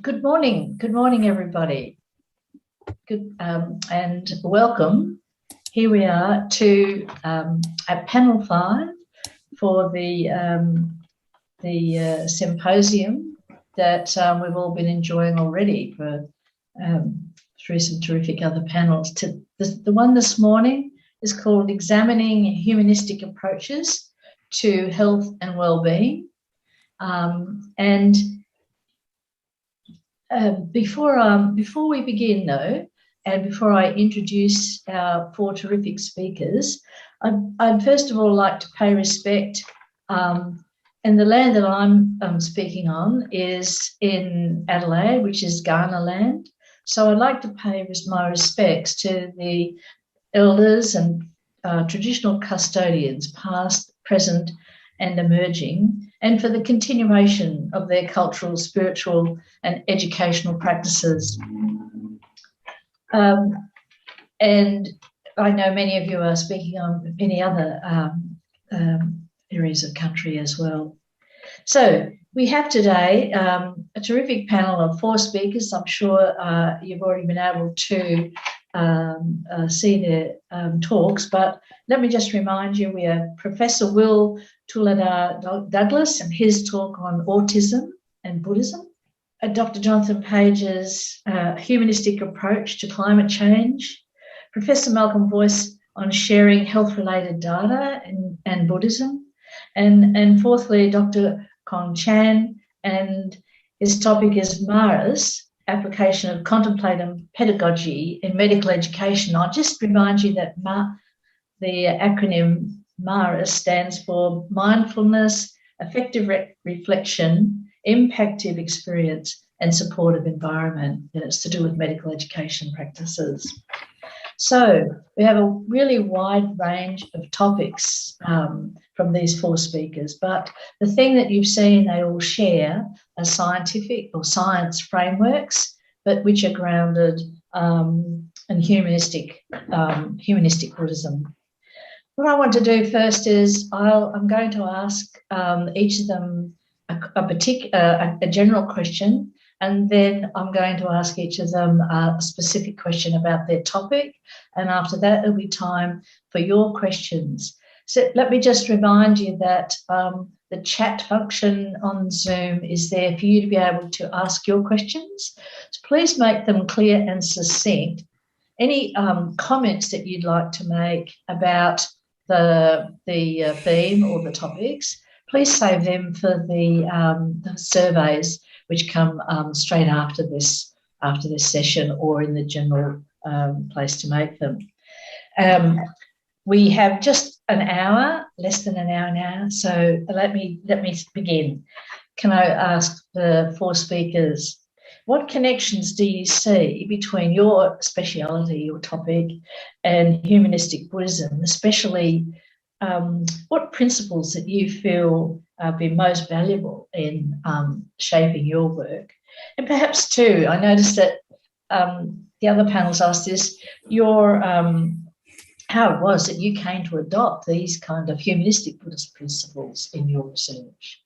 Good morning, everybody. And welcome. Here we are to at panel 5 for the symposium that we've all been enjoying already through some terrific other panels. The one this morning is called Examining Humanistic Approaches to Health and Wellbeing. Before we begin, though, and before I introduce our 4 terrific speakers, I'd first of all like to pay respect. And the land that I'm speaking on is in Adelaide, which is Kaurna land. So I'd like to pay my respects to the elders and traditional custodians, past, present, and emerging, and for the continuation of their cultural, spiritual, and educational practices. And I know many of you are speaking on many other areas of country as well. So we have today a terrific panel of 4 speakers. I'm sure you've already been able to see their talks, but let me just remind you, we have Professor Will Tuladhar-Douglas and his talk on autism and Buddhism, Dr. Jonathan Page's humanistic approach to climate change, Professor Malcolm Voyce on sharing health-related data and Buddhism, and fourthly, Dr. Kwong and his topic is MARAS, application of contemplative pedagogy in medical education. I'll just remind you that the acronym MARAS stands for Mindfulness, Effective Reflection, Impactive Experience, and Supportive Environment. And it's to do with medical education practices. So we have a really wide range of topics from these 4 speakers, but the thing that you've seen they all share are scientific or science frameworks, but which are grounded in humanistic Buddhism. What I want to do first is I'm going to ask each of them a general question, and then I'm going to ask each of them a specific question about their topic, and after that there'll be time for your questions. So let me just remind you that the chat function on Zoom is there for you to be able to ask your questions. So please make them clear and succinct. Any comments that you'd like to make about the theme or the topics, please save them for the surveys which come straight after this session or in the general place to make them. We have just an hour, less than an hour now, so let me begin. Can I ask the 4 speakers, what connections do you see between your speciality, your topic, and humanistic Buddhism, especially what principles that you feel have been most valuable in shaping your work? And perhaps too, I noticed that the other panels asked this, how it was that you came to adopt these kind of humanistic Buddhist principles in your research.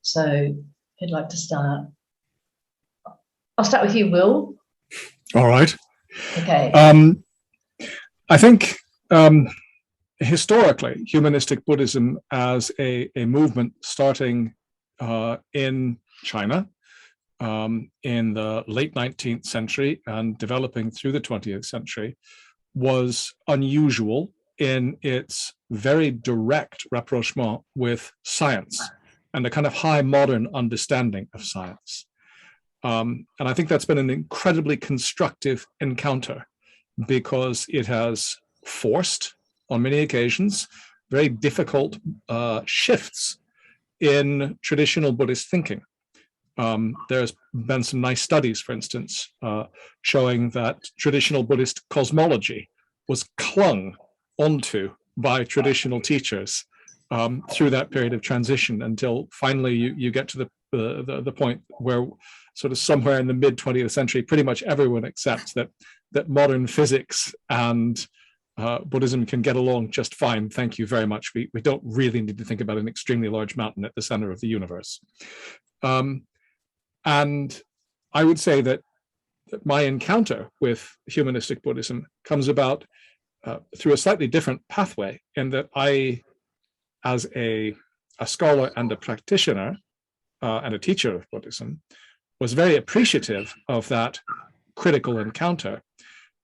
So who'd like to start? I'll start with you, Will. All right. Okay. I think historically, humanistic Buddhism as a movement starting in China in the late 19th century and developing through the 20th century was unusual in its very direct rapprochement with science and a kind of high modern understanding of science. And I think that's been an incredibly constructive encounter because it has forced, on many occasions, very difficult shifts in traditional Buddhist thinking. There's been some nice studies, for instance, showing that traditional Buddhist cosmology was clung onto by traditional teachers through that period of transition until finally you get to the point where sort of somewhere in the mid 20th century, pretty much everyone accepts that modern physics and Buddhism can get along just fine. Thank you very much. We don't really need to think about an extremely large mountain at the center of the universe. And I would say that my encounter with humanistic Buddhism comes about through a slightly different pathway, in that I, as a scholar and a practitioner and a teacher of Buddhism, was very appreciative of that critical encounter.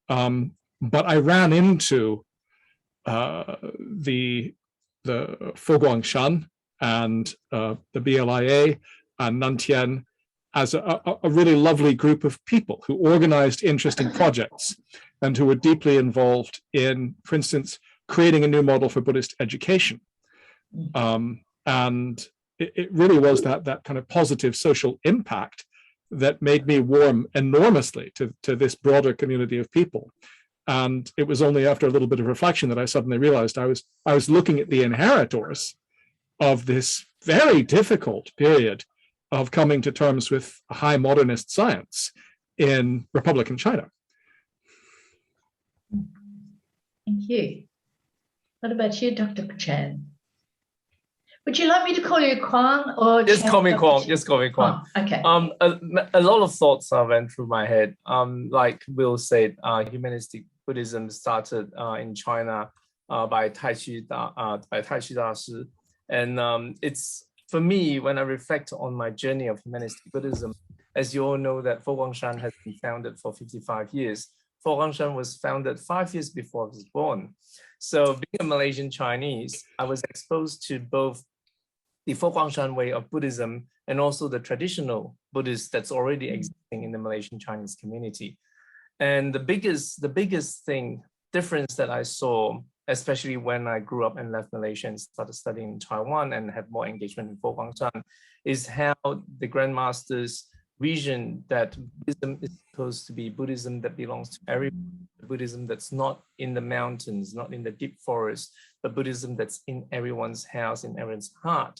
But I ran into the Kwong and the BLIA and Tien as a really lovely group of people who organized interesting projects and who were deeply involved in, for instance, creating a new model for Buddhist education. And it really was that kind of positive social impact that made me warm enormously to this broader community of people. And it was only after a little bit of reflection that I suddenly realized I was looking at the inheritors of this very difficult period of coming to terms with high modernist science in Republican China. Thank you. What about you, Dr. Chan? Would you like me to call you Kwong or just Chan, call me Dr. Kwong? Chan? Just call me Kwong. Oh, okay. A lot of thoughts went through my head. Like Will said, humanistic Buddhism started in China by Tai Chi Dashi, and it's, for me, when I reflect on my journey of humanistic Buddhism, as you all know, that Kwong has been founded for 55 years. Kwong was founded 5 years before I was born. So being a Malaysian Chinese, I was exposed to both the Kwong way of Buddhism and also the traditional Buddhist that's already existing in the Malaysian Chinese community. And the biggest difference that I saw, especially when I grew up and left Malaysia and started studying in Taiwan and had more engagement in Kwong, is how the Grandmaster's vision that Buddhism is supposed to be Buddhism that belongs to everyone, Buddhism that's not in the mountains, not in the deep forest, but Buddhism that's in everyone's house, in everyone's heart.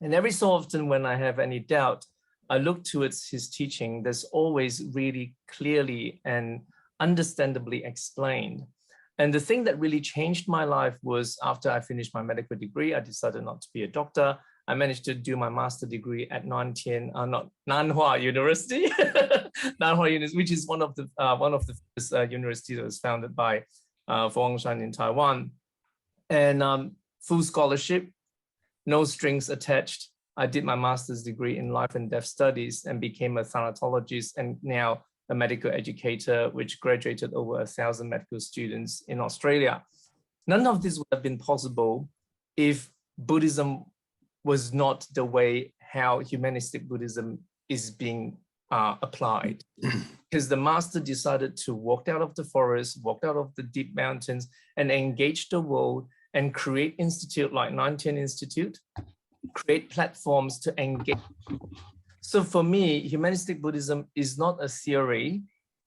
And every so often when I have any doubt, I look towards his teaching that's always really clearly and understandably explained. And the thing that really changed my life was after I finished my medical degree, I decided not to be a doctor. I managed to do my master's degree at Nanhua University, which is one of the first universities that was founded by Kwong in Taiwan. And full scholarship, no strings attached. I did my master's degree in life and death studies and became a thanatologist and now a medical educator, which graduated over 1,000 medical students in Australia. None of this would have been possible if Buddhism was not the way how humanistic Buddhism is being applied. Because the master decided to walk out of the forest, walk out of the deep mountains and engage the world and create institute like Tien Institute, create platforms to engage. So for me, humanistic Buddhism is not a theory,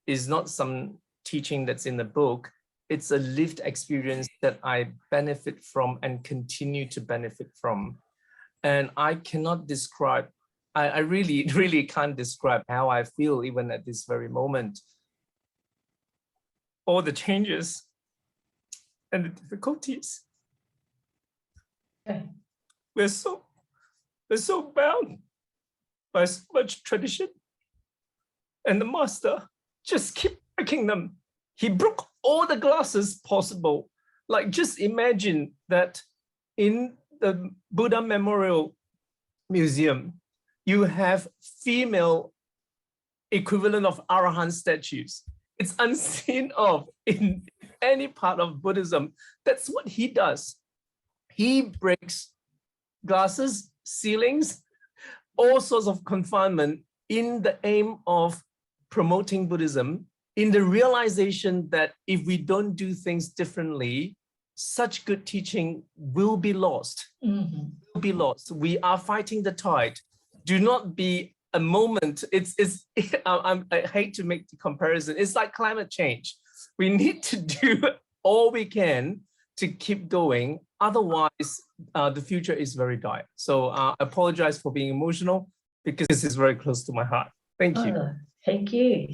is not some teaching that's in the book. It's a lived experience that I benefit from and continue to benefit from. And I cannot describe, I really, really can't describe how I feel even at this very moment. All the changes and the difficulties. Okay. We're so bound by so much tradition. And the master just keep breaking them. He broke all the glasses possible. Like, just imagine that in the Buddha Memorial Museum, you have female equivalent of Arahant statues. It's unseen of in any part of Buddhism. That's what he does. He breaks glasses, ceilings, all sorts of confinement in the aim of promoting Buddhism, in the realization that if we don't do things differently, such good teaching will be lost. Mm-hmm. Will be lost. We are fighting the tide. Do not be a moment. I hate to make the comparison. It's like climate change. We need to do all we can to keep going. Otherwise, the future is very dire. So I apologize for being emotional because this is very close to my heart. Thank you. Oh, thank you.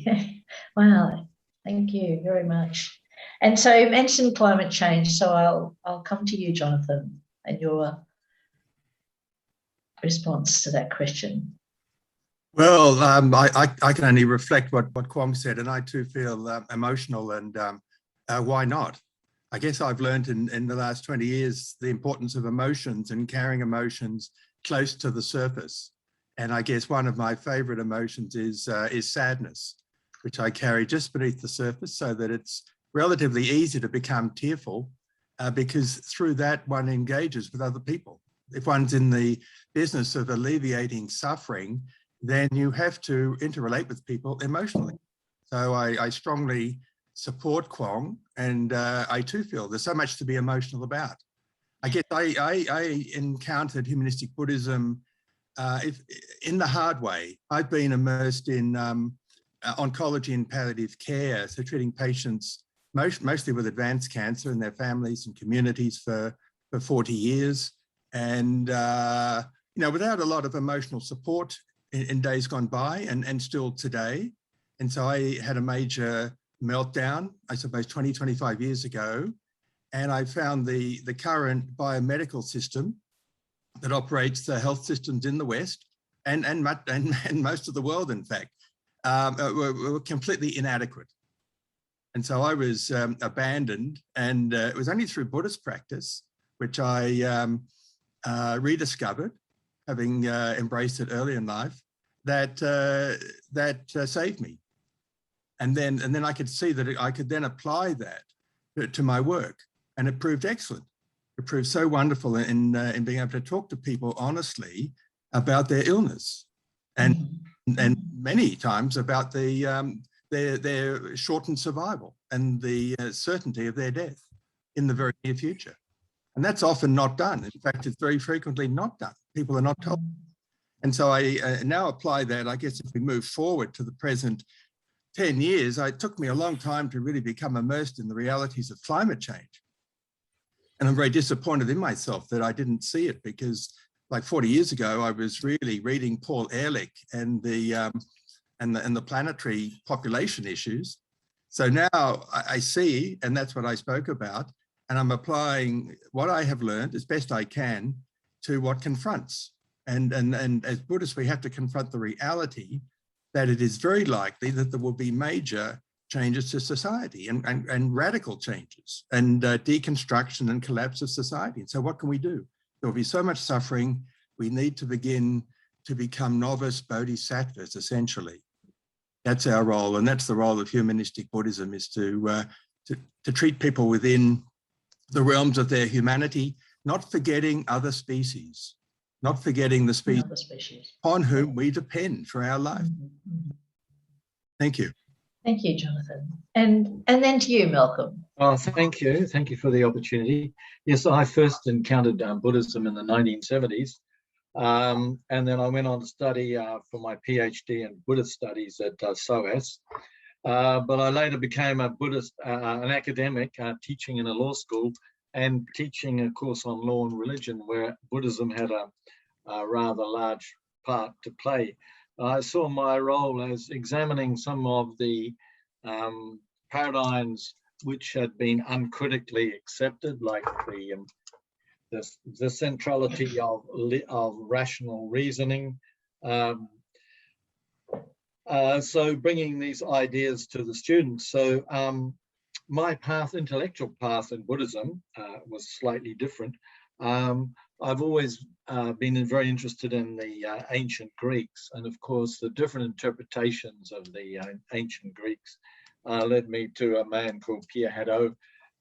Wow, thank you very much. And so you mentioned climate change, so I'll come to you, Jonathan, and your response to that question. Well, I can only reflect what Kwong said, and I too feel emotional, and why not? I guess I've learned in the last 20 years the importance of emotions and carrying emotions close to the surface. And I guess one of my favorite emotions is sadness, which I carry just beneath the surface so that it's relatively easy to become tearful because through that one engages with other people. If one's in the business of alleviating suffering, then you have to interrelate with people emotionally. So I strongly support Kwong, and I too feel there's so much to be emotional about. I guess I encountered Humanistic Buddhism in the hard way. I've been immersed in oncology and palliative care, so treating patients mostly with advanced cancer and their families and communities for 40 years. And, without a lot of emotional support in days gone by and still today. And so I had a major meltdown, I suppose 20, 25 years ago. And I found the current biomedical system that operates the health systems in the West and most of the world, in fact, were completely inadequate. And so I was abandoned, and it was only through Buddhist practice, which I rediscovered, having embraced it early in life, that saved me. And then I could see that I could then apply that to my work, and it proved excellent. It proved so wonderful in being able to talk to people honestly about their illness, and many times about their shortened survival and the certainty of their death in the very near future. And that's often not done. In fact, it's very frequently not done. People are not told. And so I now apply that. I guess if we move forward to the present 10 years, it took me a long time to really become immersed in the realities of climate change. And I'm very disappointed in myself that I didn't see it, because like 40 years ago, I was really reading Paul Ehrlich and the planetary population issues. So now I see, and that's what I spoke about, and I'm applying what I have learned as best I can to what confronts. And as Buddhists, we have to confront the reality that it is very likely that there will be major changes to society and radical changes and deconstruction and collapse of society. And so what can we do? There will be so much suffering. We need to begin to become novice bodhisattvas, essentially. That's our role, and that's the role of Humanistic Buddhism, is to treat people within the realms of their humanity, not forgetting other species, not forgetting the species upon whom we depend for our life. Thank you. Thank you, Jonathan. And then to you, Malcolm. Well, thank you. Thank you for the opportunity. Yes, I first encountered Buddhism in the 1970s. And then I went on to study for my PhD in Buddhist studies at SOAS. But I later became a Buddhist, an academic, teaching in a law school and teaching a course on law and religion, where Buddhism had a rather large part to play. I saw my role as examining some of the paradigms which had been uncritically accepted, like the centrality of rational reasoning. So bringing these ideas to the students. So my path, intellectual path in Buddhism was slightly different. I've always been very interested in the ancient Greeks, and of course the different interpretations of the ancient Greeks led me to a man called Pierre Hadot,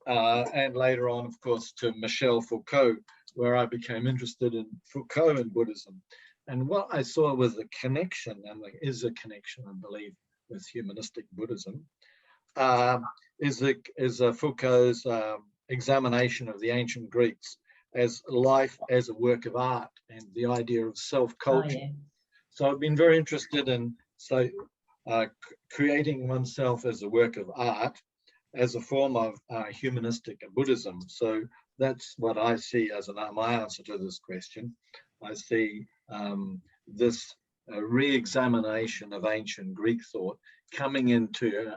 and later on, of course, to Michel Foucault, where I became interested in Foucault and Buddhism. And what I saw was a connection, and there is a connection, I believe, with Humanistic Buddhism, is Foucault's examination of the ancient Greeks as life as a work of art, and the idea of self-culture. Oh, yeah. So I've been very interested in creating oneself as a work of art as a form of humanistic Buddhism. So that's what I see as my answer to this question. I see this re-examination of ancient Greek thought coming into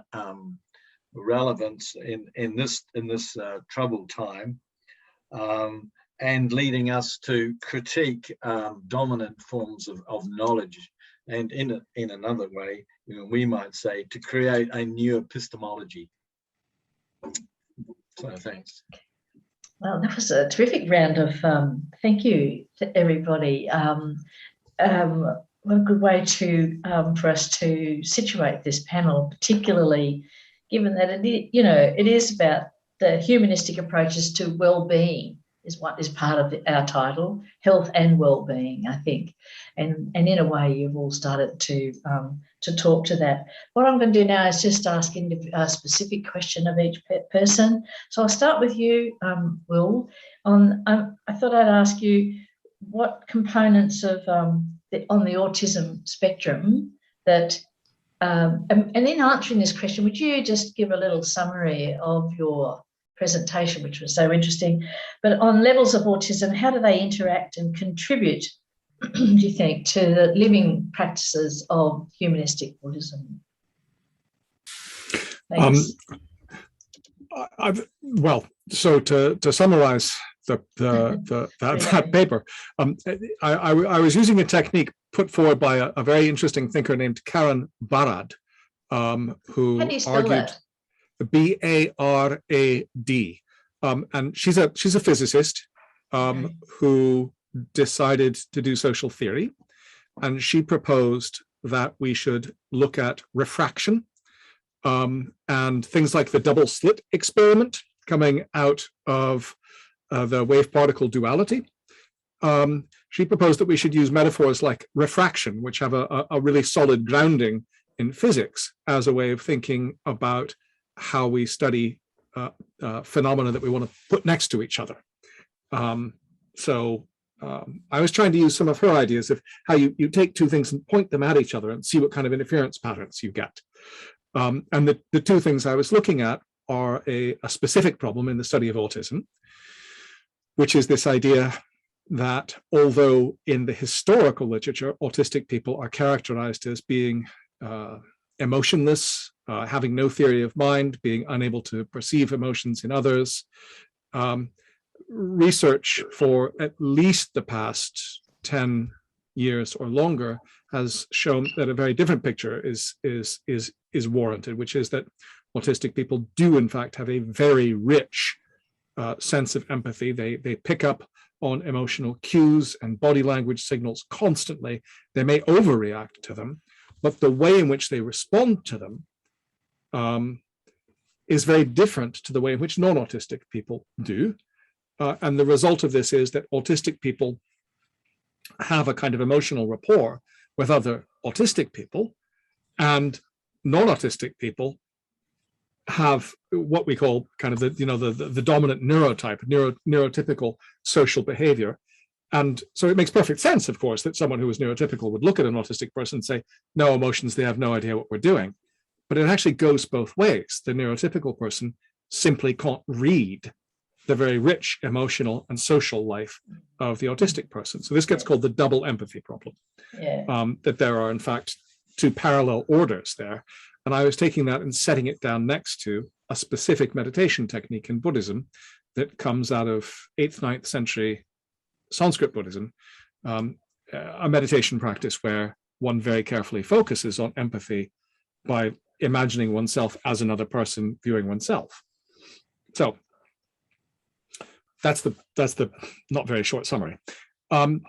relevance in this troubled time, and leading us to critique dominant forms of knowledge and in another way, we might say to create a new epistemology. So thanks. Well, that was a terrific round of thank you to everybody. What a good way to for us to situate this panel, particularly given that it is about the humanistic approaches to well-being is what is part of our title, health and well-being, I think, and in a way you've all started to talk to that. What I'm going to do now is just ask a specific question of each person. So I'll start with you, Will. I thought I'd ask you what components of on the autism spectrum that, and in answering this question, would you just give a little summary of your presentation, which was so interesting, but on levels of autism, how do they interact and contribute, do you think, to the living practices of humanistic Buddhism? Thanks. Well, so to summarize that paper, I was using a technique put forward by a very interesting thinker named Karen Barad, who How do you spell argued that? Barad, and she's a physicist who decided to do social theory, and she proposed that we should look at refraction and things like the double slit experiment coming out of the wave-particle duality. She proposed that we should use metaphors like refraction, which have a really solid grounding in physics, as a way of thinking about how we study phenomena that we want to put next to each other. I was trying to use some of her ideas of how you take two things and point them at each other and see what kind of interference patterns you get. And the two things I was looking at are a specific problem in the study of autism, which is this idea that although in the historical literature, autistic people are characterized as being emotionless, having no theory of mind, being unable to perceive emotions in others, research for at least the past 10 years or longer has shown that a very different picture is warranted, which is that autistic people do in fact have a very rich sense of empathy. They pick up on emotional cues and body language signals constantly. They may overreact to them, but the way in which they respond to them is very different to the way in which non-autistic people do. And the result of this is that autistic people have a kind of emotional rapport with other autistic people, and non-autistic people have what we call kind of the dominant neurotype, neurotypical social behavior. And so it makes perfect sense, of course, that someone who is neurotypical would look at an autistic person and say, no emotions, they have no idea what we're doing. But it actually goes both ways. The neurotypical person simply can't read the very rich emotional and social life of the autistic person. So this gets called the double empathy problem, that there are, in fact, two parallel orders there. And I was taking that and setting it down next to a specific meditation technique in Buddhism that comes out of 8th, 9th century Sanskrit Buddhism, a meditation practice where one very carefully focuses on empathy by imagining oneself as another person viewing oneself. So that's the not very short summary. The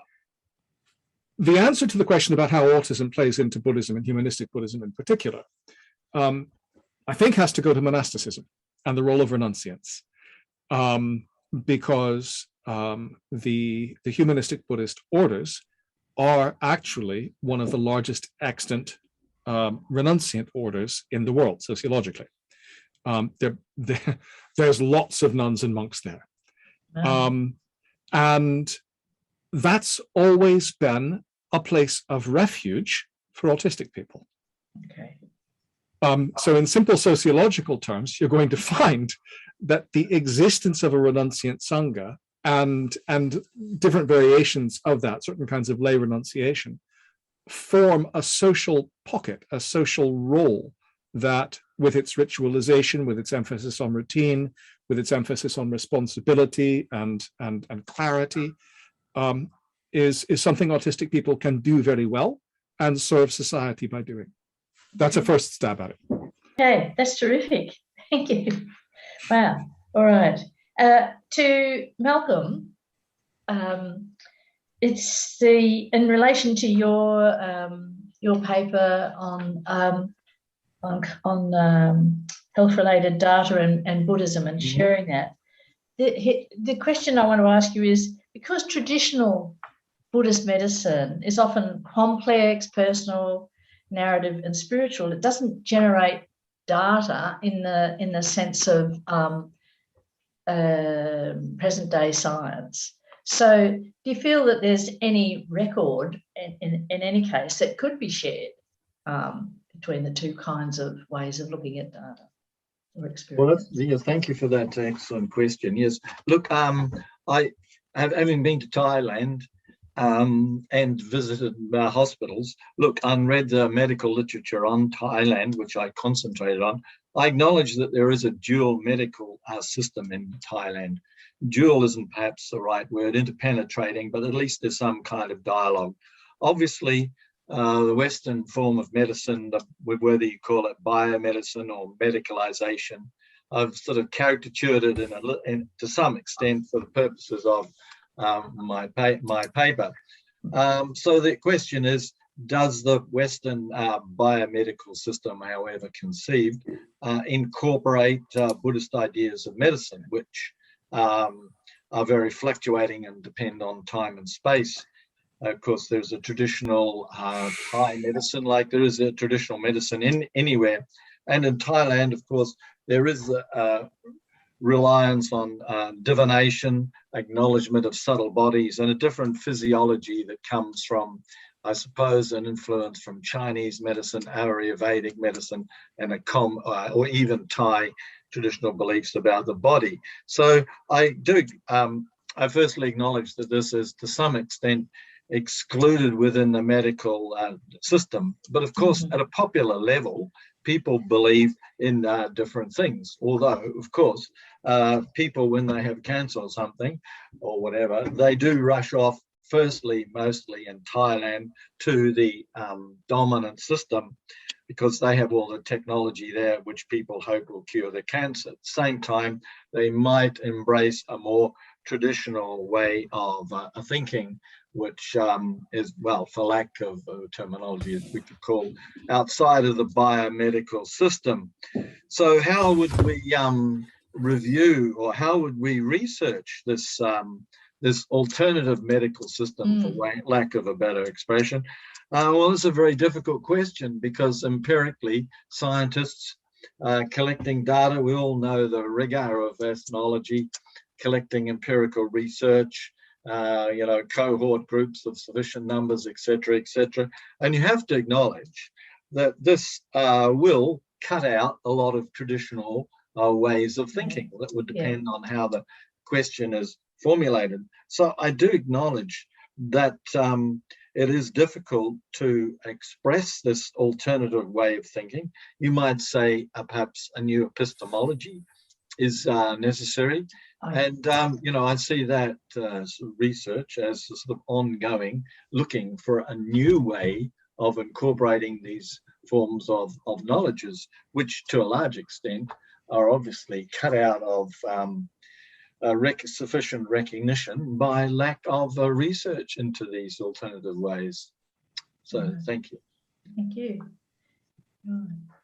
answer to the question about how autism plays into Buddhism and humanistic Buddhism in particular, I think has to go to monasticism and the role of renunciants, because the humanistic Buddhist orders are actually one of the largest extant renunciant orders in the world sociologically. There's lots of nuns and monks there. Wow. And that's always been a place of refuge for autistic people. Okay. So in simple sociological terms, you're going to find that the existence of a renunciant sangha and different variations of that, certain kinds of lay renunciation, form a social pocket, a social role that, with its ritualization, with its emphasis on routine, with its emphasis on responsibility and clarity, is something autistic people can do very well and serve society by doing. That's a first stab at it. Okay, that's terrific. Thank you. Wow. All right. To Malcolm, it's in relation to your paper on health-related data and Buddhism and sharing that. The question I want to ask you is, because traditional Buddhist medicine is often complex, personal, narrative, and spiritual, it doesn't generate data in the sense of present-day science. So do you feel that there's any record in any case that could be shared between the two kinds of ways of looking at data or experience? Well, yeah, thank you for that excellent question. Yes, look, having been to Thailand and visited hospitals, look, and read the medical literature on Thailand, which I concentrated on, I acknowledge that there is a dual medical system in Thailand. Dual isn't perhaps the right word, interpenetrating, but at least there's some kind of dialogue. Obviously, the Western form of medicine, whether you call it biomedicine or medicalization, I've sort of caricatured it to some extent for the purposes of my paper. So the question is, does the Western biomedical system, however conceived, incorporate Buddhist ideas of medicine, which are very fluctuating and depend on time and space? Of course, there's a traditional Thai medicine, like there is a traditional medicine anywhere. And in Thailand, of course, there is a reliance on divination, acknowledgement of subtle bodies, and a different physiology that comes from, I suppose, an influence from Chinese medicine, Ayurvedic medicine, and or even Thai traditional beliefs about the body. So I firstly acknowledge that this is to some extent excluded within the medical system. But of course, at a popular level, people believe in different things. Although, of course, people, when they have cancer or something or whatever, they do rush off, firstly, mostly in Thailand, to the dominant system, because they have all the technology there, which people hope will cure the cancer. At the same time, they might embrace a more traditional way of thinking, which is, well, for lack of terminology, as we could call, outside of the biomedical system. So how would we review, or how would we research this this alternative medical system, for lack of a better expression? Well, it's a very difficult question, because empirically, scientists collecting data, we all know the rigor of ethnology, collecting empirical research, cohort groups of sufficient numbers, etc., etc. And you have to acknowledge that this will cut out a lot of traditional ways of thinking. That would depend on how the question is formulated. So I do acknowledge that it is difficult to express this alternative way of thinking. You might say perhaps a new epistemology is necessary. And, I see that research as sort of ongoing, looking for a new way of incorporating these forms of knowledges, which to a large extent are obviously cut out of sufficient recognition by lack of research into these alternative ways. So thank you. Thank you.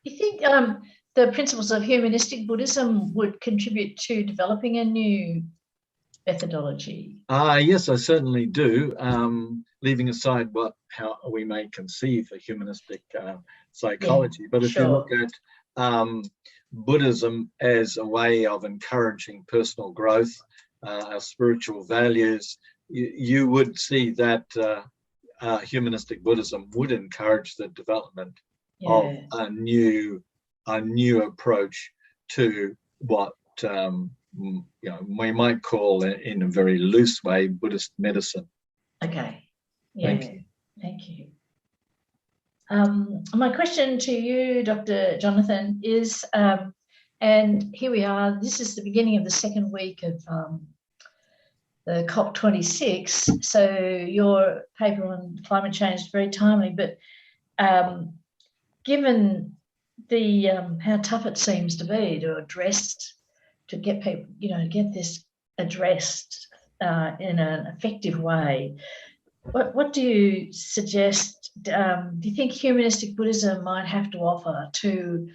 You think the principles of humanistic Buddhism would contribute to developing a new methodology? Yes, I certainly do. Leaving aside how we may conceive a humanistic psychology, but if you look at Buddhism as a way of encouraging personal growth, our spiritual values, you would see that humanistic Buddhism would encourage the development of a new approach to what we might call, in a very loose way, Buddhist medicine. Okay. Yeah. Thank you. My question to you, Dr. Jonathan, is, and here we are, this is the beginning of the second week of the COP26, so your paper on climate change is very timely, but given the how tough it seems to be to get people, get this addressed in an effective way, what do you suggest? Do you think humanistic Buddhism might have to offer to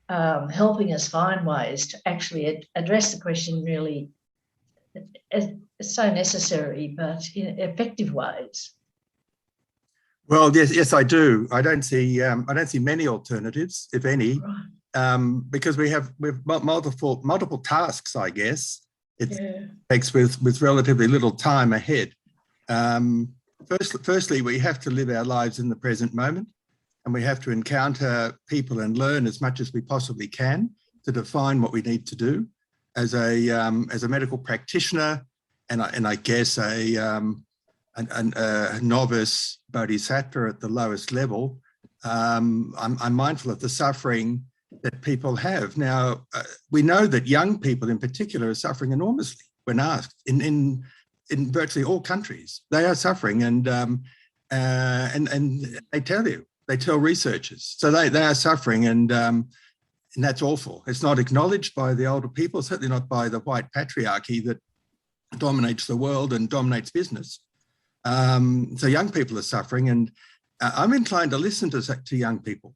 helping us find ways to actually address the question really? It's so necessary, but in effective ways. Well, yes, I do. I don't see many alternatives, if any, right. Because we've multiple tasks, I guess. It takes with relatively little time ahead. Firstly, we have to live our lives in the present moment, and we have to encounter people and learn as much as we possibly can to define what we need to do. As a medical practitioner, and I guess a novice bodhisattva at the lowest level, I'm mindful of the suffering that people have. Now, we know that young people in particular are suffering enormously when asked in virtually all countries. They are suffering, and they tell researchers. So they are suffering, and that's awful. It's not acknowledged by the older people, certainly not by the white patriarchy that dominates the world and dominates business. So young people are suffering, and I'm inclined to listen to young people,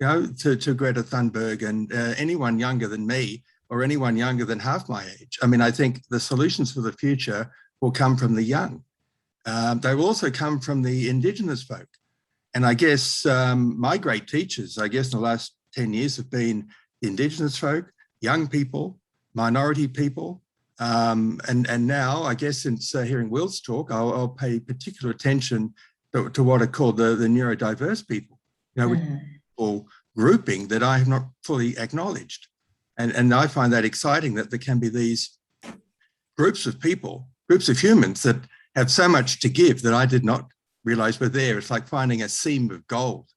to Greta Thunberg and anyone younger than me or anyone younger than half my age. I mean, I think the solutions for the future will come from the young. They will also come from the Indigenous folk. And I guess my great teachers, I guess in the last 10 years have been Indigenous folk, young people, minority people, and now, I guess, since hearing Will's talk, I'll pay particular attention to what are called the neurodiverse people, or grouping that I have not fully acknowledged. And I find that exciting, that there can be these groups of people, groups of humans that have so much to give that I did not realize were there. It's like finding a seam of gold.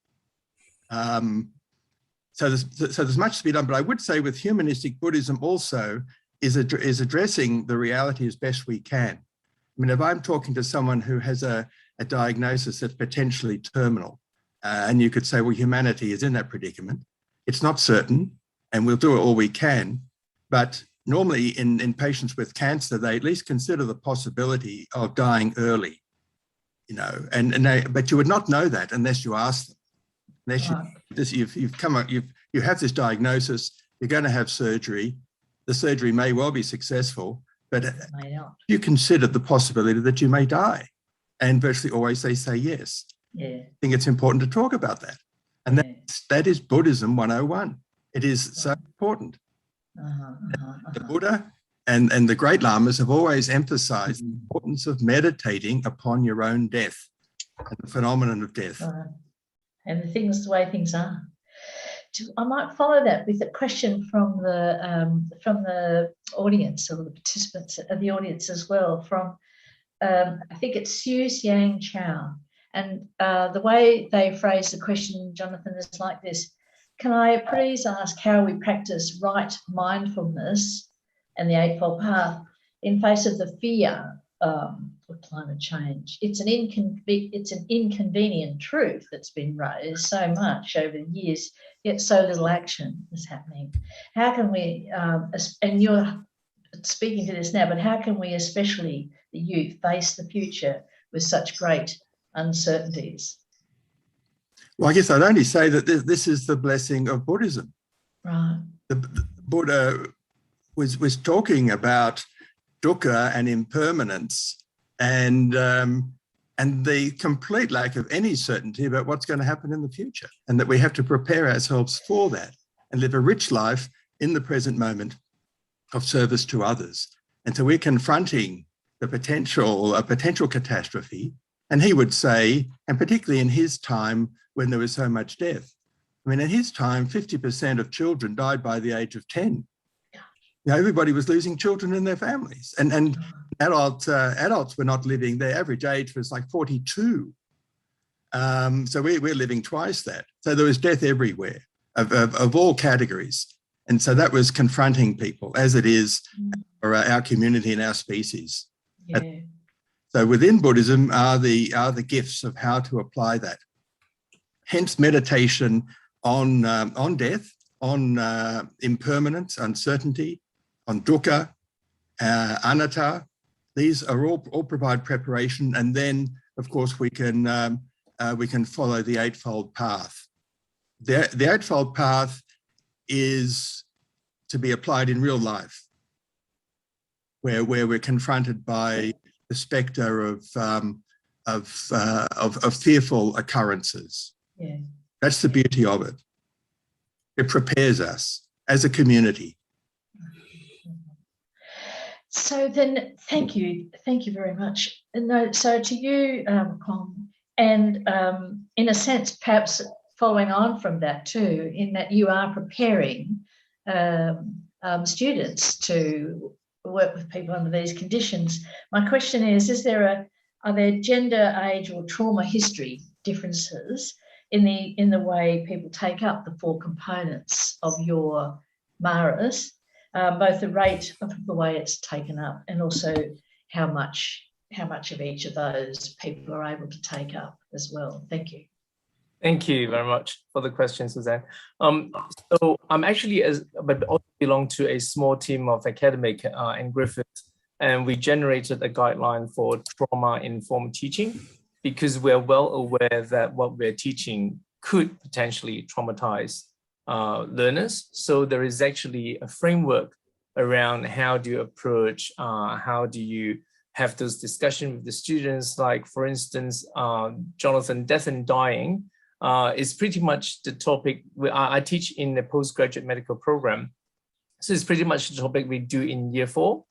So there's much to be done, but I would say with humanistic Buddhism also is addressing the reality as best we can. I mean, if I'm talking to someone who has a diagnosis that's potentially terminal, and you could say, well, humanity is in that predicament. It's not certain, and we'll do all we can. But normally in patients with cancer, they at least consider the possibility of dying early, but you would not know that unless you ask them. Unless you have this diagnosis, you're going to have surgery. The surgery may well be successful, but you consider the possibility that you may die. And virtually always they say yes. Yeah. I think it's important to talk about that. And that is Buddhism 101. It is so important. The Buddha and the great lamas have always emphasized the importance of meditating upon your own death and the phenomenon of death. And the way things are. I might follow that with a question from the audience, or the participants of the audience as well, from I think it's Suzanne Chow. And the way they phrase the question, Jonathan, is like this: can I please ask how we practice right mindfulness and the Eightfold Path in face of the fear of climate change? It's an inconvenient truth that's been raised so much over the years, yet so little action is happening. How can we, and you're speaking to this now, but how can we, especially the youth, face the future with such great uncertainties? Well, I guess I'd only say that this is the blessing of Buddhism. Right. The Buddha was talking about dukkha and impermanence and the complete lack of any certainty about what's going to happen in the future, and that we have to prepare ourselves for that and live a rich life in the present moment of service to others. And so we're confronting a potential catastrophe. And he would say, and particularly in his time when there was so much death, I mean, in his time, 50% of children died by the age of 10. Everybody was losing children in their families, and adults were not living. Their average age was like 42. So we're living twice that. So there was death everywhere of all categories. And so that was confronting people, as it is for our community and our species. Yeah. So within Buddhism are the gifts of how to apply that. hence meditation on death, on impermanence, uncertainty, on dukkha, anatta. These are all provide preparation, and then, of course, we can follow the Eightfold Path. The Eightfold Path is to be applied in real life, where we're confronted by the spectre of fearful occurrences. Yeah. That's the beauty of it. It prepares us as a community. So then, thank you very much. So to you, Kwong, and in a sense, perhaps following on from that too, in that you are preparing students to work with people under these conditions. My question is are there gender, age, or trauma history differences in the way people take up the 4 components of your Maras? Both the rate of the way it's taken up and also how much of each of those people are able to take up as well. Thank you. Thank you very much for the question, Suzanne. So I'm actually, but also belong to a small team of academic in Griffith, and we generated a guideline for trauma-informed teaching because we're well aware that what we're teaching could potentially traumatize learners. So there is actually a framework around how do you approach, how do you have those discussions with the students. Like, for instance, Jonathan, death and dying is pretty much the topic I teach in the postgraduate medical program. So it's pretty much the topic we do in year 4.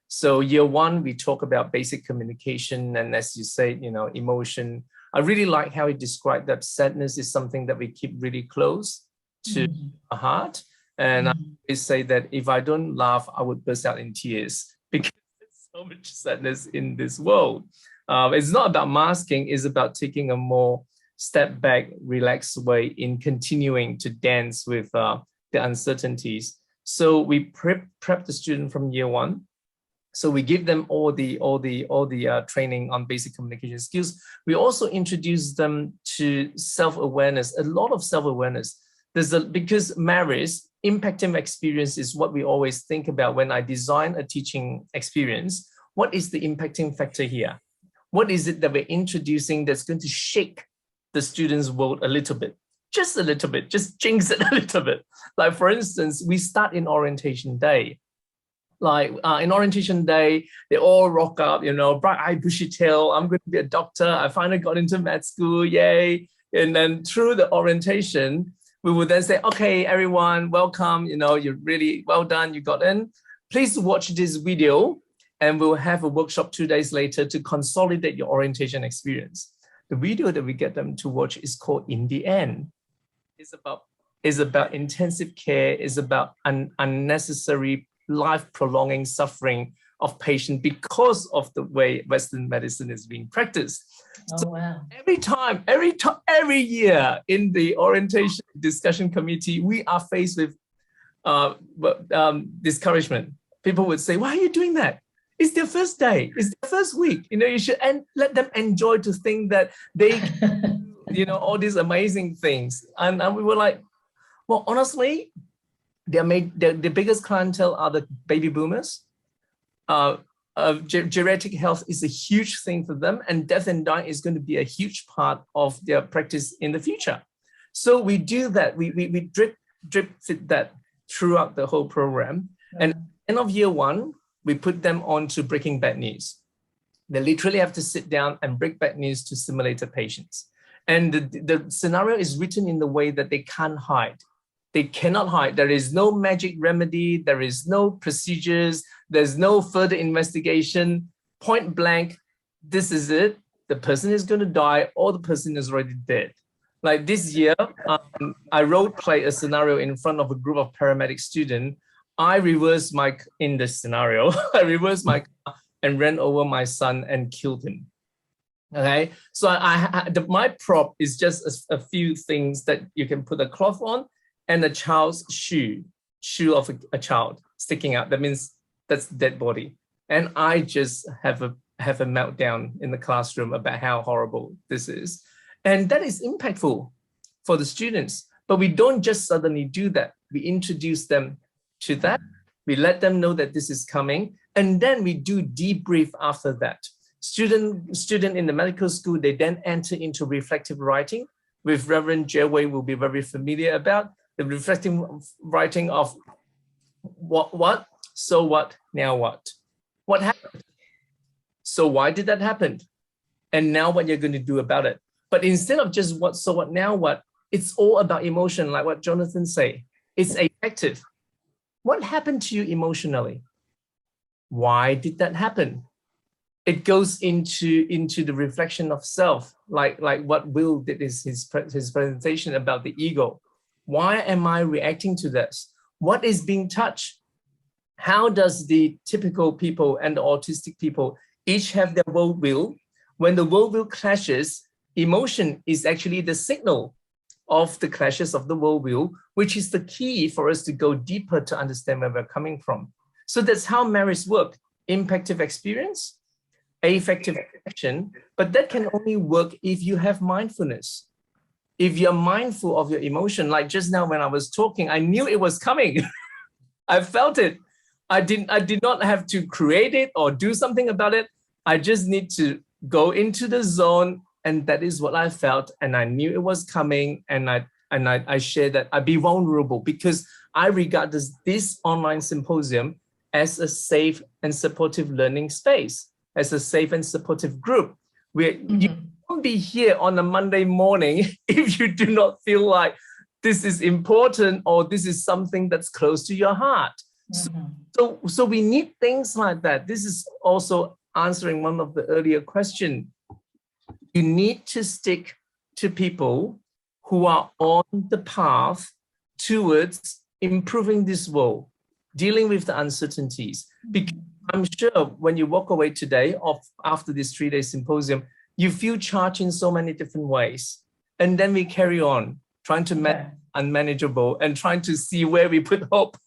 So year 1, we talk about basic communication, and as you say, emotion. I really like how he described that sadness is something that we keep really close to our heart. And I always say that if I don't laugh, I would burst out in tears because there's so much sadness in this world. It's not about masking, it's about taking a more step back, relaxed way in continuing to dance with the uncertainties. So we prep the student from year 1. So we give them all the training on basic communication skills. We also introduce them to self-awareness, a lot of self-awareness. Because Maris, impacting experience is what we always think about when I design a teaching experience. What is the impacting factor here? What is it that we're introducing that's going to shake the students' world a little bit? Just a little bit, just jinx it a little bit. Like, for instance, we start in orientation day. Like in orientation day, they all rock up, bright-eyed, bushy tail. I'm going to be a doctor. I finally got into med school, yay. And then through the orientation, we will then say, okay, everyone, welcome. You're really well done. You got in. Please watch this video, and we'll have a workshop 2 days later to consolidate your orientation experience. The video that we get them to watch is called In the End. It's about intensive care. It's about unnecessary life-prolonging suffering of patients because of the way Western medicine is being practiced. Oh, so wow. Every year in the orientation discussion committee, we are faced with discouragement. People would say, why are you doing that? It's their first day. It's their first week. You should let them enjoy to think that they all these amazing things. And we were like, well, honestly, the biggest clientele are the baby boomers. Geriatric health is a huge thing for them, and death and dying is going to be a huge part of their practice in the future. So we do that. We drip fit that throughout the whole program. And at the end of year 1, we put them on to breaking bad news. They literally have to sit down and break bad news to simulated patients. And the scenario is written in the way that they can't hide. They cannot hide. There is no magic remedy. There is no procedures. There's no further investigation. Point blank, this is it. The person is going to die, or the person is already dead. Like this year, I role play a scenario in front of a group of paramedic students. I reversed in this scenario. I reversed my car and ran over my son and killed him. Okay, so my prop is just a few things that you can put a cloth on, and a child's shoe of a child sticking out. That means that's dead body. And I just have a meltdown in the classroom about how horrible this is. And that is impactful. for the students. But we don't just suddenly do that. We introduce them to that. We let them know that this is coming. And then we do debrief after that. Student in the medical school, they then enter into reflective writing, with Reverend Jie will be very familiar about the reflective writing of what, so what, now what? What happened? So why did that happen? And now what you're going to do about it. But instead of just what, so what, now what, it's all about emotion, like what Jonathan say. It's affective. What happened to you emotionally? Why did that happen? It goes into the reflection of self, like what Will did his presentation about the ego. Why am I reacting to this? What is being touched? How does the typical people and the autistic people each have their world will? When the world will clashes, emotion is actually the signal of the clashes of the world will, which is the key for us to go deeper to understand where we're coming from. So that's how marriage work. Impactive experience, affective action, but that can only work if you have mindfulness. If you're mindful of your emotion, like just now when I was talking, I knew it was coming. I felt it. I did not have to create it or do something about it. I just need to go into the zone, and that is what I felt, and I knew it was coming, and I shared that. I'd be vulnerable because I regard this online symposium as a safe and supportive learning space, as a safe and supportive group. You won't be here on a Monday morning if you do not feel like this is important or this is something that's close to your heart. So we need things like that. This is also answering one of the earlier questions. You need to stick to people who are on the path towards improving this world, dealing with the uncertainties. Because I'm sure when you walk away today after this 3-day symposium, you feel charged in so many different ways. And then we carry on trying to manage unmanageable and trying to see where we put hope.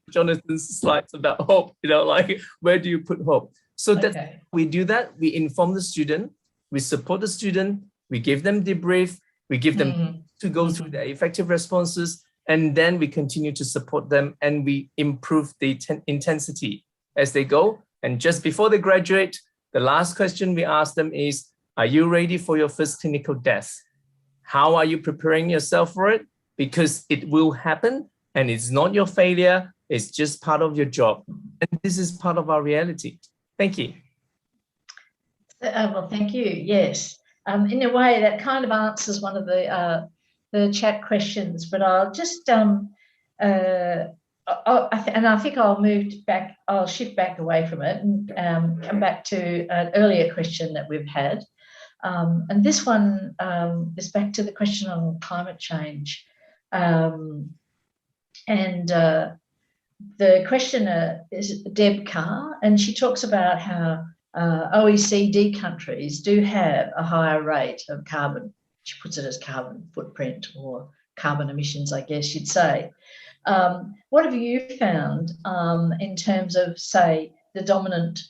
Jonathan's slides about hope, like where do you put hope? So that we do that, we inform the student, we support the student, we give them debrief, we give them to go through their effective responses, and then we continue to support them and we improve the intensity as they go. And just before they graduate, the last question we ask them is, are you ready for your first clinical death? How are you preparing yourself for it? Because it will happen and it's not your failure, it's just part of your job. And this is part of our reality. Thank you. Well, thank you. Yes. In a way, that kind of answers one of the chat questions, but I'll just and I think I'll move back. I'll shift back away from it and come back to an earlier question that we've had, and this one is back to the question on climate change, and the questioner is Deb Carr, and she talks about how OECD countries do have a higher rate of carbon. She puts it as carbon footprint or carbon emissions, I guess you'd say. What have you found in terms of, say, the dominant,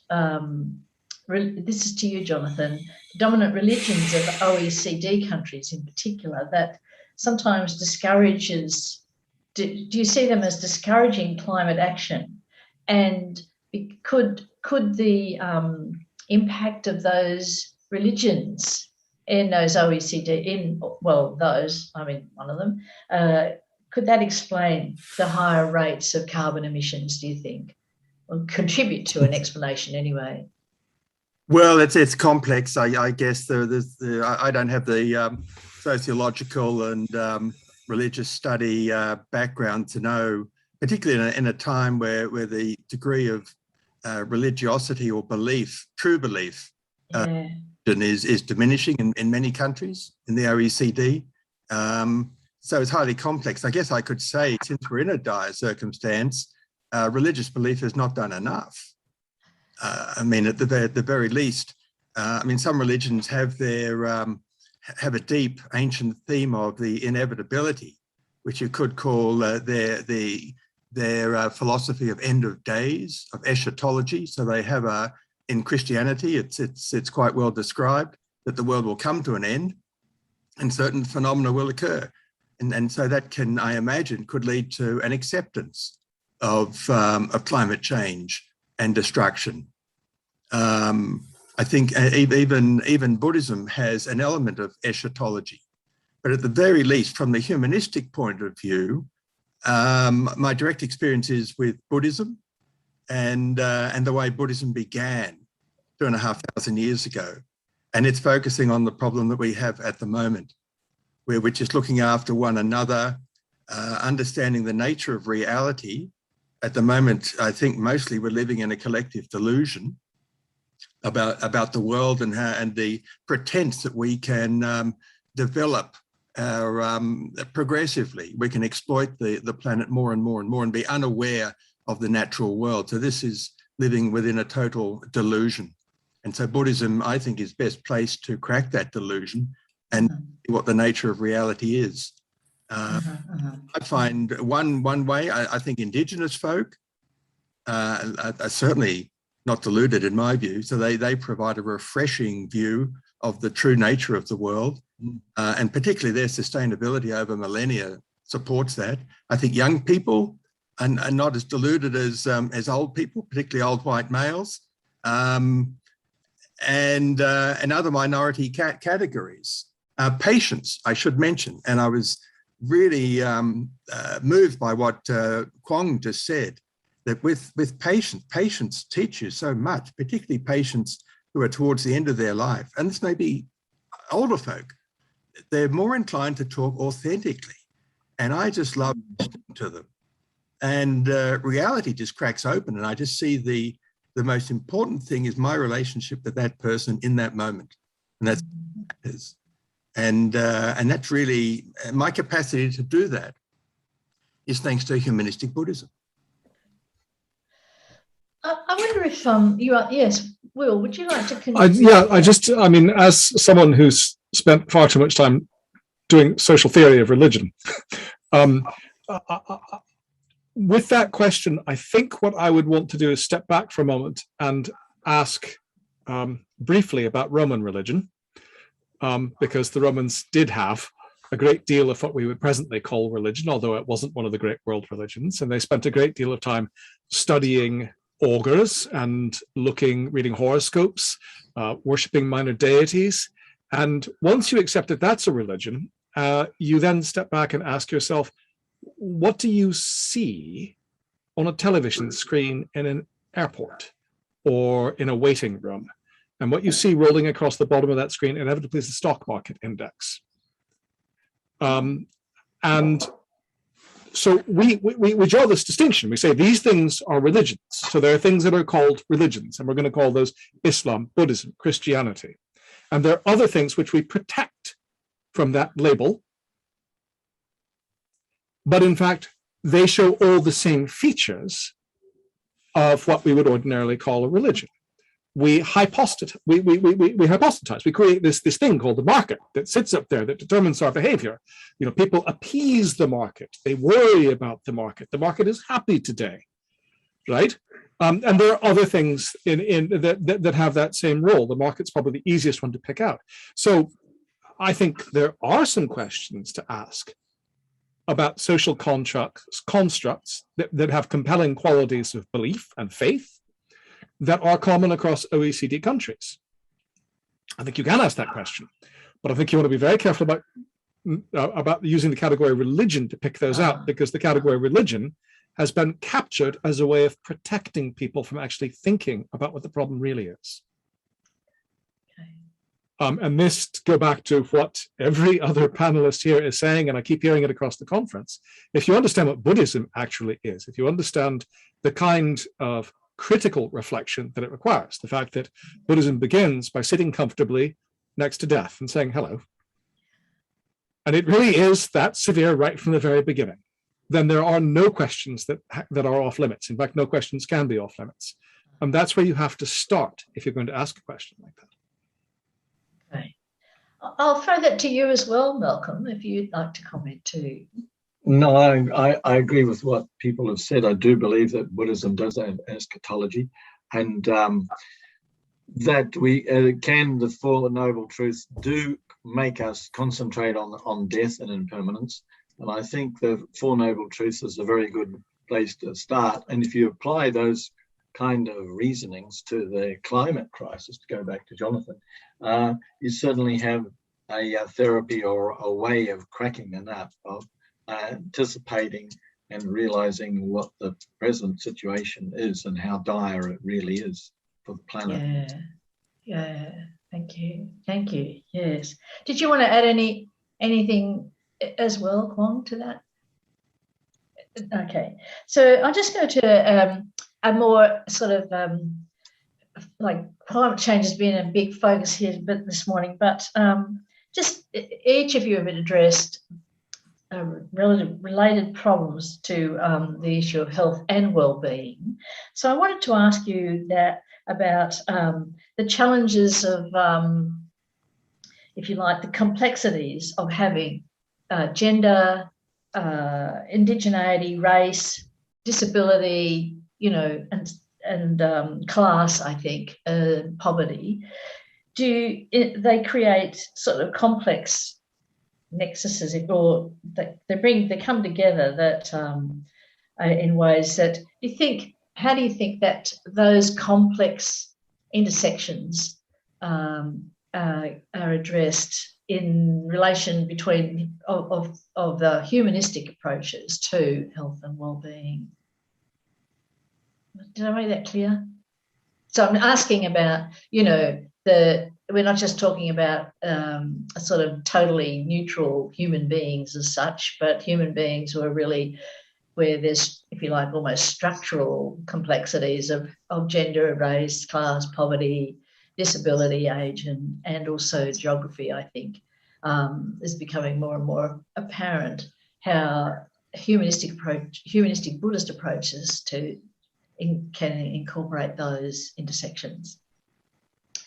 this is to you, Jonathan, dominant religions of OECD countries in particular that sometimes discourages, do you see them as discouraging climate action? And could the impact of those religions in those OECD, one of them, could that explain the higher rates of carbon emissions, do you think? Or contribute to an explanation anyway? Well, it's complex. I guess I don't have the sociological and religious study background to know, particularly in a time where the degree of religiosity or belief, true belief, is diminishing in many countries in the OECD. So it's highly complex. I guess I could say, since we're in a dire circumstance, religious belief has not done enough. At the very least, some religions have have a deep ancient theme of the inevitability, which you could call their philosophy of end of days, of eschatology. So they have in Christianity, it's quite well described that the world will come to an end. and certain phenomena will occur. And so that can, I imagine, could lead to an acceptance of climate change and destruction. I think even Buddhism has an element of eschatology. But at the very least, from the humanistic point of view, my direct experience is with Buddhism and the way Buddhism began 2,500 years ago. And it's focusing on the problem that we have at the moment, where we're just looking after one another, understanding the nature of reality. At the moment, I think mostly we're living in a collective delusion about the world and the pretense that we can develop progressively. We can exploit the planet more and more and more and be unaware of the natural world. So this is living within a total delusion. And so Buddhism, I think, is best placed to crack that delusion and what the nature of reality is. I find one way, I think Indigenous folk are certainly not deluded in my view. So they provide a refreshing view of the true nature of the world, and particularly their sustainability over millennia supports that. I think young people are not as deluded as old people, particularly old white males, and other minority categories. Patience, I should mention, and I was really moved by what Kwong just said, that with patience teaches so much, particularly patients who are towards the end of their life. And this may be older folk. They're more inclined to talk authentically. And I just love listening to them. And reality just cracks open. And I just see the most important thing is my relationship with that person in that moment. And that's what it is. And that's really my capacity to do that is thanks to Humanistic Buddhism. I wonder if you are, yes, Will, would you like to continue? I mean, as someone who's spent far too much time doing social theory of religion, with that question, I think what I would want to do is step back for a moment and ask briefly about Roman religion, because the Romans did have a great deal of what we would presently call religion, although it wasn't one of the great world religions, and they spent a great deal of time studying augurs and reading horoscopes, worshipping minor deities. And once you accept that that's a religion, you then step back and ask yourself, what do you see on a television screen in an airport or in a waiting room? And what you see rolling across the bottom of that screen inevitably is the stock market index. And so we draw this distinction. We say these things are religions. So there are things that are called religions, and we're going to call those Islam, Buddhism, Christianity. And there are other things which we protect from that label. But in fact, they show all the same features of what we would ordinarily call a religion. We hypostatize. We create this thing called the market that sits up there that determines our behavior. You know, people appease the market. They worry about the market. The market is happy today, right? And there are other things that have that same role. The market's probably the easiest one to pick out. So I think there are some questions to ask about social constructs that have compelling qualities of belief and faith that are common across OECD countries. I think you can ask that question, but I think you want to be very careful about using the category religion to pick those out, because the category religion has been captured as a way of protecting people from actually thinking about what the problem really is. And this, to go back to what every other panelist here is saying, and I keep hearing it across the conference, if you understand what Buddhism actually is, if you understand the kind of critical reflection that it requires, the fact that Buddhism begins by sitting comfortably next to death and saying hello, and it really is that severe right from the very beginning, then there are no questions that are off limits. In fact, no questions can be off limits. And that's where you have to start if you're going to ask a question like that. Okay. I'll throw that to you as well, Malcolm, if you'd like to comment too. No, I agree with what people have said. I do believe that Buddhism does have eschatology, and that we can, the Four Noble Truths do make us concentrate on death and impermanence. And I think the Four Noble Truths is a very good place to start. And if you apply those kind of reasonings to the climate crisis, to go back to Jonathan, you certainly have a therapy or a way of cracking the nut of anticipating and realizing what the present situation is and how dire it really is for the planet. Yeah. Thank you. Yes. Did you want to add anything as well, Kwong, to that? Okay. So I'll just go to a more sort of like climate change has been a big focus here this morning, but just each of you have addressed related problems to the issue of health and well-being. So I wanted to ask you about the challenges of, if you like, the complexities of having gender, indigeneity, race, disability, and class, I think, poverty. They create sort of complex nexuses, or they come together that in ways that how do you think that those complex intersections are addressed in relation between of the humanistic approaches to health and well-being? Did I make that clear? So I'm asking about, we're not just talking about a sort of totally neutral human beings as such, but human beings who are really where there's, if you like, almost structural complexities of gender, race, class, poverty, disability, age, and also geography, I think, is becoming more and more apparent how humanistic Buddhist approaches can incorporate those intersections.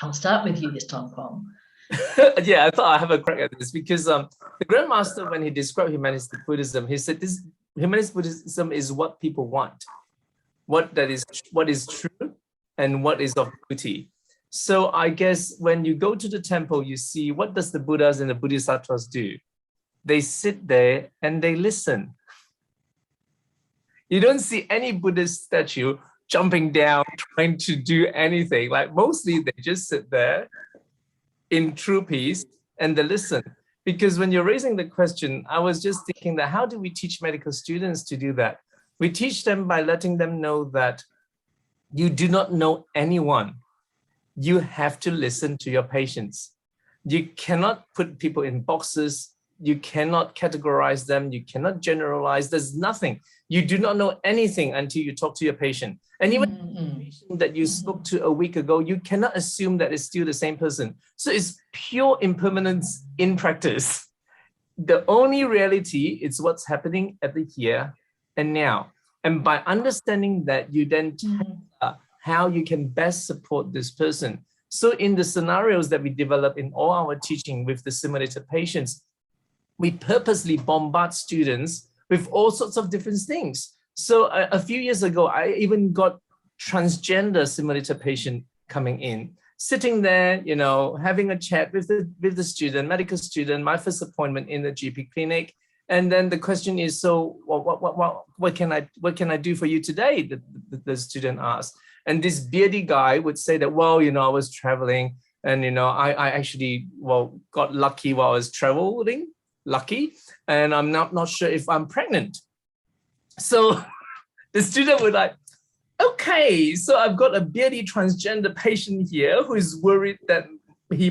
I'll start with you this time, Kwong. Yeah, I thought I have a crack at this because the Grand Master, when he described Humanistic Buddhism, he said this Humanistic Buddhism is what people want, what is true, and what is of beauty. So I guess when you go to the temple, you see what does the Buddhas and the Bodhisattvas do? They sit there and they listen. You don't see any Buddhist statue jumping down, trying to do anything. Like mostly they just sit there in true peace and they listen. Because when you're raising the question, I was just thinking that how do we teach medical students to do that? We teach them by letting them know that you do not know anyone. You have to listen to your patients. You cannot put people in boxes. You cannot categorize them. You cannot generalize. There's nothing. You do not know anything until you talk to your patient. And even the patient that you spoke to a week ago, you cannot assume that it's still the same person. So it's pure impermanence in practice. The only reality is what's happening at the here and now. And by understanding that, you then how you can best support this person. So in the scenarios that we develop in all our teaching with the simulated patients, we purposely bombard students with all sorts of different things. So a few years ago, I even got transgender simulator patient coming in, sitting there, having a chat with the student, medical student, my first appointment in the GP clinic. And then the question is, so what can I do for you today? The student asked. And this beardy guy would say that, well, I was traveling and, I actually, got lucky while I was traveling. Lucky, and I'm not sure if I'm pregnant. So the student would like, okay, so I've got a beardy transgender patient here who is worried that you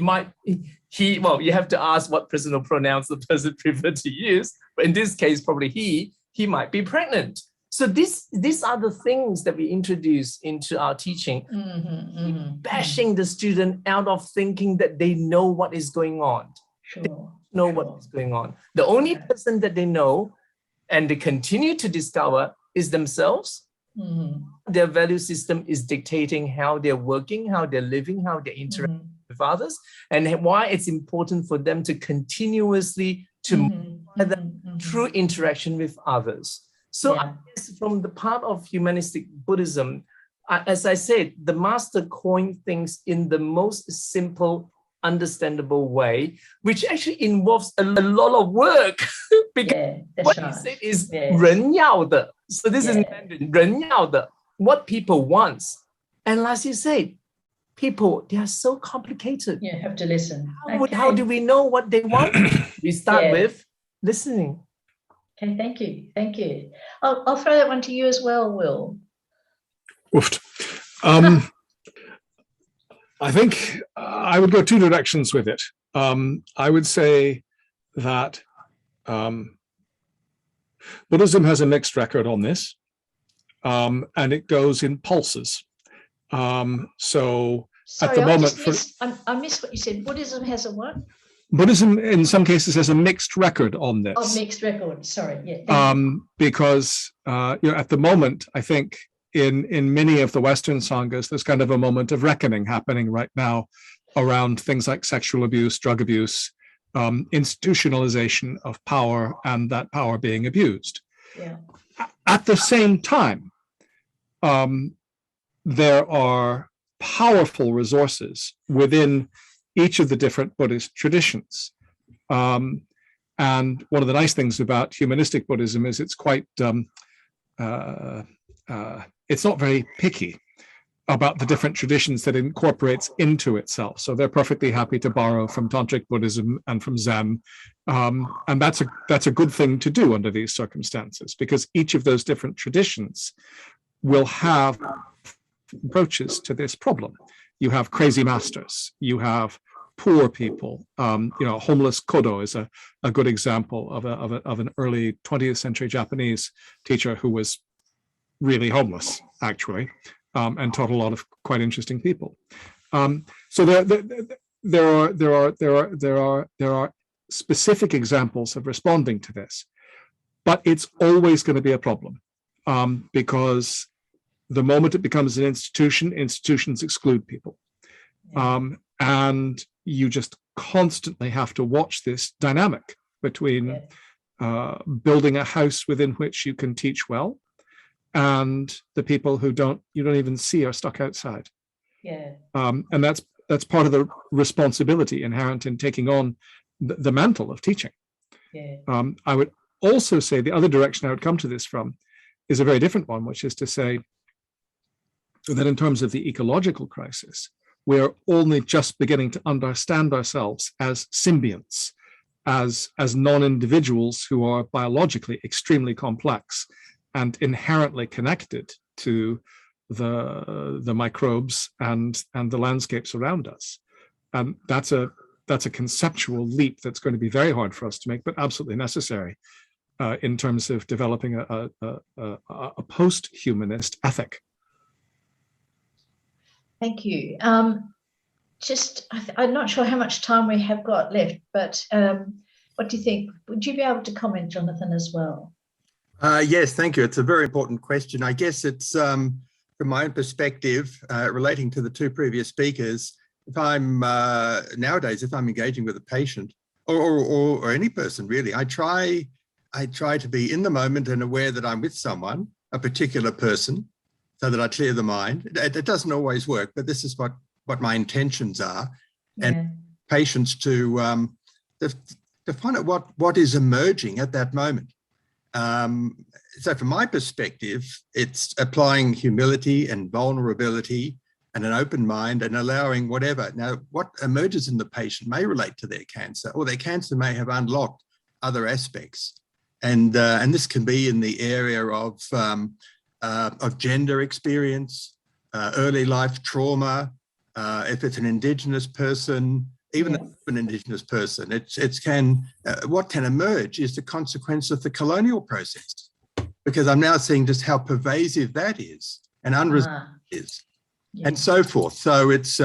have to ask what personal pronouns the person preferred to use, but in this case, probably he might be pregnant. So these are the things that we introduce into our teaching, bashing the student out of thinking that they know what is going on. What is going on. The only person that they know and they continue to discover is themselves. Their value system is dictating how they're working, how they're living, how they're interacting with others, and why it's important for them to continuously through interaction with others. So I guess from the part of Humanistic Buddhism, as I said, the master coined things in the most simple, understandable way, which actually involves a lot of work. Because what he said is 人要的. So this is Mandarin, 人要的, what people want. And as you said, people, they are so complicated. You have to listen. How do we know what they want? We start with listening. Okay, thank you. Thank you. I'll throw that one to you as well, Will. Woofed. I think I would go two directions with it. I would say that Buddhism has a mixed record on this, and it goes in pulses. So sorry, at the moment, I missed what you said. Buddhism has a what? Buddhism, in some cases, has a mixed record on this. Oh, mixed record. Sorry, yeah. Because at the moment, I think in many of the Western sanghas, there's kind of a moment of reckoning happening right now around things like sexual abuse, drug abuse, institutionalization of power, and that power being abused. Yeah. At the same time, there are powerful resources within each of the different Buddhist traditions. And one of the nice things about humanistic Buddhism is it's quite, it's not very picky about the different traditions that it incorporates into itself. So they're perfectly happy to borrow from Tantric Buddhism and from Zen. And that's a good thing to do under these circumstances, because each of those different traditions will have approaches to this problem. You have crazy masters, you have poor people. Homeless Kodo is a good example of an early 20th century Japanese teacher who was really homeless, actually, and taught a lot of quite interesting people. So there are specific examples of responding to this, but it's always going to be a problem, because the moment it becomes an institution, institutions exclude people. And you just constantly have to watch this dynamic between building a house within which you can teach well, and the people who you don't even see are stuck outside. And that's part of the responsibility inherent in taking on the mantle of teaching. I would also say the other direction I would come to this from is a very different one, which is to say that in terms of the ecological crisis, we're only just beginning to understand ourselves as symbionts, as non-individuals who are biologically extremely complex and inherently connected to the microbes and the landscapes around us. And that's a conceptual leap that's going to be very hard for us to make, but absolutely necessary in terms of developing a post-humanist ethic. Thank you. I'm not sure how much time we have got left, but what do you think? Would you be able to comment, Jonathan, as well? Yes, thank you. It's a very important question. I guess it's, from my own perspective, relating to the two previous speakers, if I'm nowadays, if I'm engaging with a patient or any person really, I try to be in the moment and aware that I'm with someone, a particular person, so that I clear the mind. It doesn't always work, but this is what my intentions are. And patients to find out what is emerging at that moment. So from my perspective, it's applying humility and vulnerability and an open mind and allowing whatever. Now, what emerges in the patient may relate to their cancer, or their cancer may have unlocked other aspects. And this can be in the area of gender experience, early life trauma. If it's an Indigenous person, even an Indigenous person, what can emerge is the consequence of the colonial process, because I'm now seeing just how pervasive that is and unresolved is, and so forth. So it's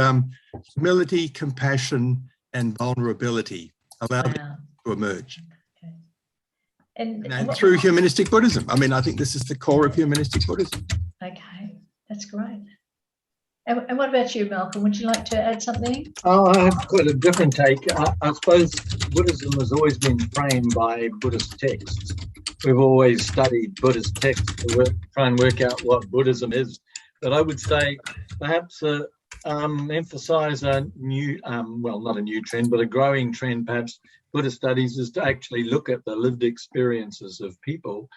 humility, compassion, and vulnerability allow them to emerge. And through humanistic Buddhism. I mean, I think this is the core of humanistic Buddhism. Okay, that's great. And what about you, Malcolm? Would you like to add something? Oh, I have quite a different take. I suppose Buddhism has always been framed by Buddhist texts. We've always studied Buddhist texts to try and work out what Buddhism is. But I would say perhaps emphasize a new, well, not a new trend, but a growing trend, perhaps, Buddhist studies, is to actually look at the lived experiences of people.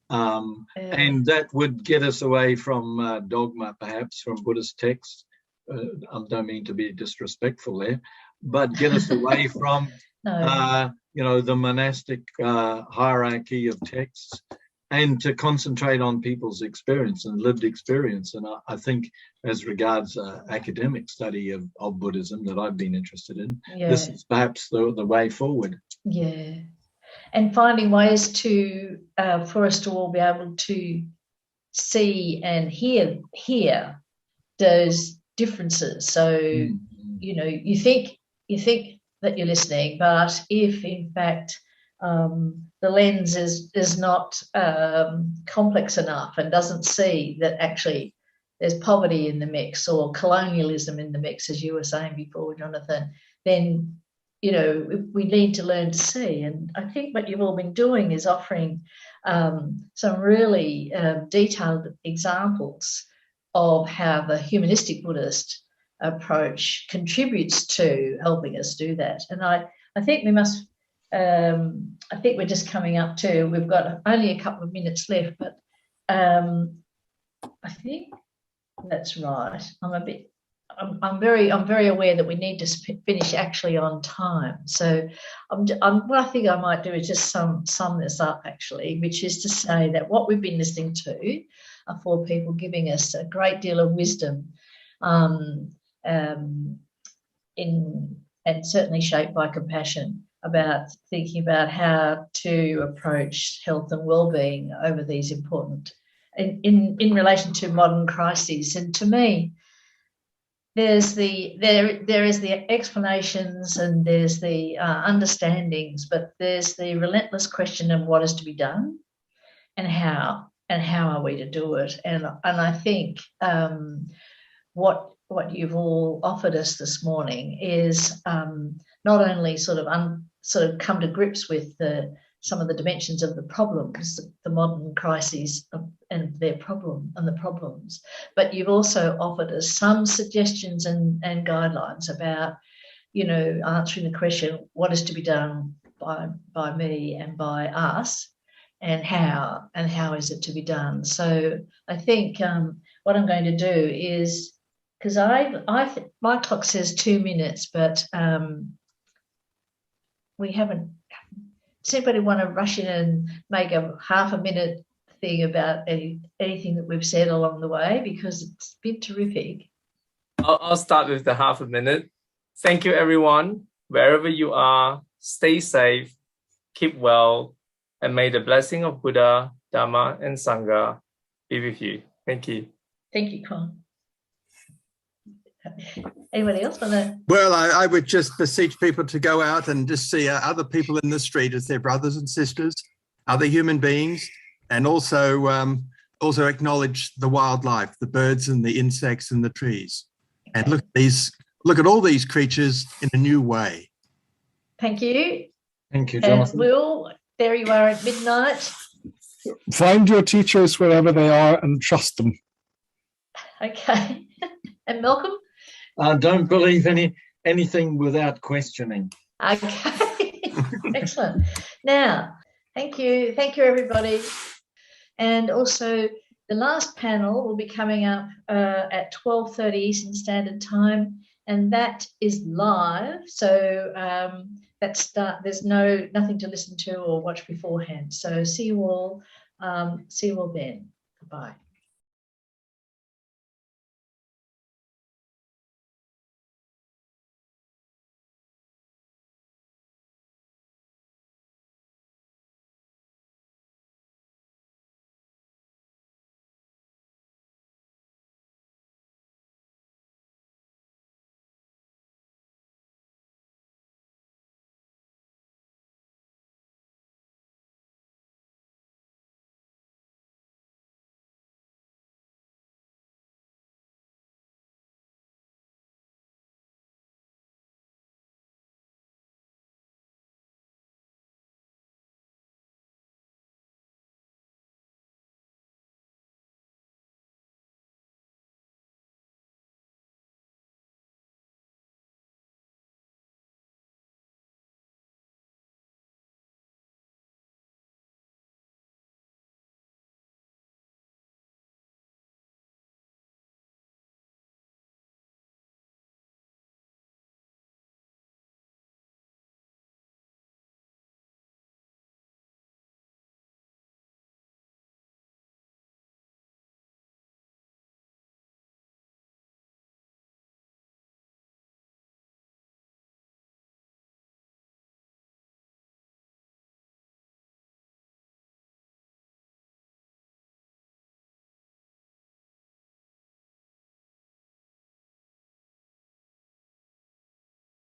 And that would get us away from dogma, perhaps, from Buddhist texts. I don't mean to be disrespectful there, but get us away from, you know, the monastic hierarchy of texts, and to concentrate on people's experience and lived experience. And I think, as regards academic study of Buddhism that I've been interested in, this is perhaps the way forward. Yeah. And finding ways to for us to all be able to see and hear those differences. So you know, you think that you're listening, but if in fact the lens is not complex enough and doesn't see that actually there's poverty in the mix or colonialism in the mix, as you were saying before, Jonathan, then you know, we need to learn to see. And I think what you've all been doing is offering some really detailed examples of how the Humanistic Buddhist approach contributes to helping us do that. And I think we must, I think we're just coming up to, we've got only a couple of minutes left, but I think that's right. I'm very aware that we need to finish actually on time. So what I think I might do is just sum this up actually, which is to say that what we've been listening to are four people giving us a great deal of wisdom and certainly shaped by compassion about thinking about how to approach health and well-being over these important, in relation to modern crises. And to me, there is the explanations and there's the understandings, but there's the relentless question of what is to be done and how are we to do it. And I think what you've all offered us this morning is not only sort of come to grips with some of the dimensions of the problems, the modern crises and their problems, but you've also offered us some suggestions and guidelines about, you know, answering the question, what is to be done by me and by us, and how is it to be done? So I think what I'm going to do is, because my clock says 2 minutes, but we haven't. Does anybody want to rush in and make a half a minute thing about anything that we've said along the way? Because it's been terrific. I'll start with the half a minute. Thank you, everyone. Wherever you are, stay safe, keep well, and may the blessing of Buddha, Dharma, and Sangha be with you. Thank you. Thank you, Kwong. Anybody else want to? Well, I would just beseech people to go out and just see other people in the street as their brothers and sisters, other human beings, and also acknowledge the wildlife, the birds and the insects and the trees, and look at all these creatures in a new way. Thank you. Thank you, Jonathan. And Will, there you are at midnight. Find your teachers wherever they are and trust them. Okay. And Malcolm? Don't believe anything without questioning. Okay. Excellent. Now, thank you, everybody. And also, the last panel will be coming up at 12:30 Eastern Standard Time, and that is live. So there's nothing to listen to or watch beforehand. So see you all then. Goodbye.